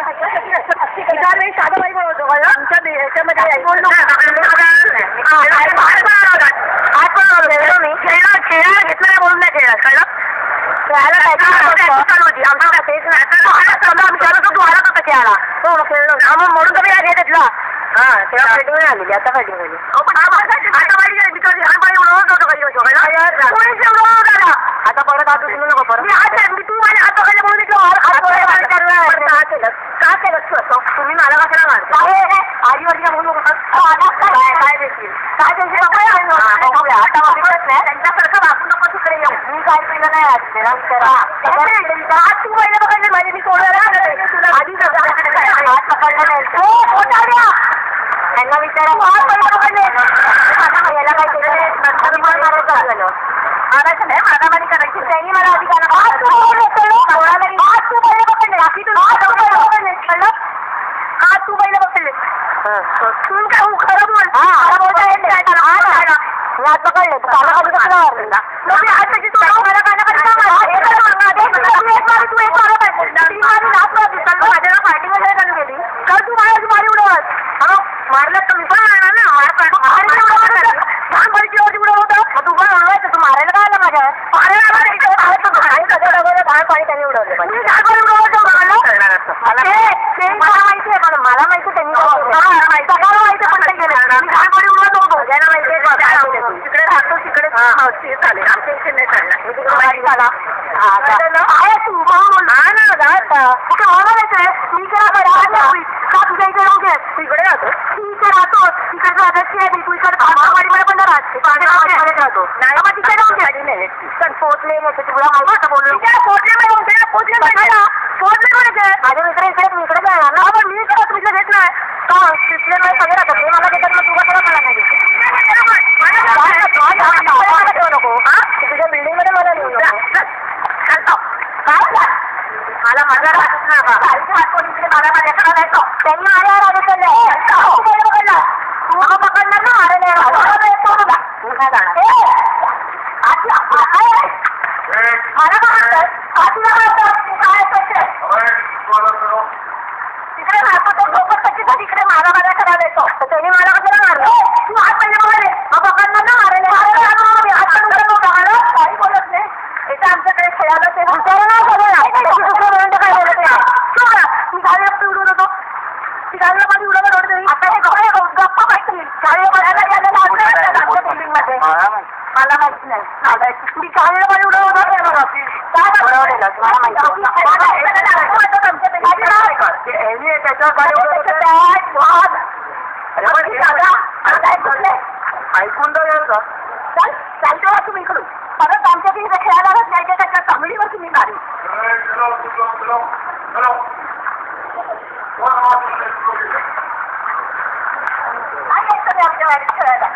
मी साधं बाई बोलतो आमच्या याच्यामध्ये खेळा घेतला बोलून नाही खेळला कळलं चालू होती आमच्या तेच तू आला होता खेळायला हो खेळलो मग म्हणून तुम्ही घेत घेतला हा तेव्हा फायटिंग नाही आलेली आता फायटिंग झाली आता परत आता तुम्ही नको परत तू माझ्या हाताखाली बोलून का केलं तुम्ही मला कशाला मारता आजीवरच्या बोलू काय देशील काय देशील त्यांच्यासारखं वाचू नको तिकडे येऊ मी काय केलं नाही आज तू पहिलं पकडले माझे मी सोडलं आधी पकडलं नाही त्यांना विचारा याला काय केलं मारायचं नाही मारामारी करायची त्यांनी मला अधिकार तू पहिले पकडले तू काय खरं बोल पकडले मारलं तर मी पण मारणार ना तू पण उडवायचं तू मारायला काय आला माझ्या पाणी त्यांनी उडवले मला माहिती आहे पण मला माहिती त्यांनी सगळ्याला माहिती पण ते गेले उडवत नव्हतो ज्याला माहिती तिकडे राहतो तिकडे चालेल आमच्या इथे नाही चालणार आहे तू मी तुझ्या इथे राहू घे तू इकडे राहतो तू इथे राहतो तिकडे राहत तू इकडे भाडीमध्ये पण राहते पाण्यामध्ये राहतो नाही मग तिकडे राहून घ्या नाही पोचले तुला माहिती बोललो पोचले माझे मित्र इकडे मी इकडे जाणार ना पण मी इकडे तुझं घेत नाही तिथले नाही सगळे राहतात ते मला घेतात मग तुला करा मला नाही नको हा तुझ्या बिल्डिंग मध्ये मला नेऊ नको मला माझा राहत ना मला माझ्याकडे जायचो त्यांनी माझ्यावर पकडला तू पकडणार ना मारे मला तिकडे तिकडे मला माझ्याकडे देतो त्यांनी मला कशाला मारलं तू हात पहिले बघाले पकडणार ना मारे काही बोलत नाही इथे आमच्याकडे खेळायला ते काय बोलत मी गाडी उडवत होतो ती गाडीला माझी उडवत होते आता हे गप्पा पाहिजे गाडी बघायला बिल्डिंग मध्ये मला माहिती नाही मी गाडीला माझी उडवत होते ऐकून का चालतो तुम्ही इकडून परत आमच्या तिथे खेळायला जायच्या त्याच्या चांगलीवर तुम्ही गाडी आमच्या गाडीत खेळायला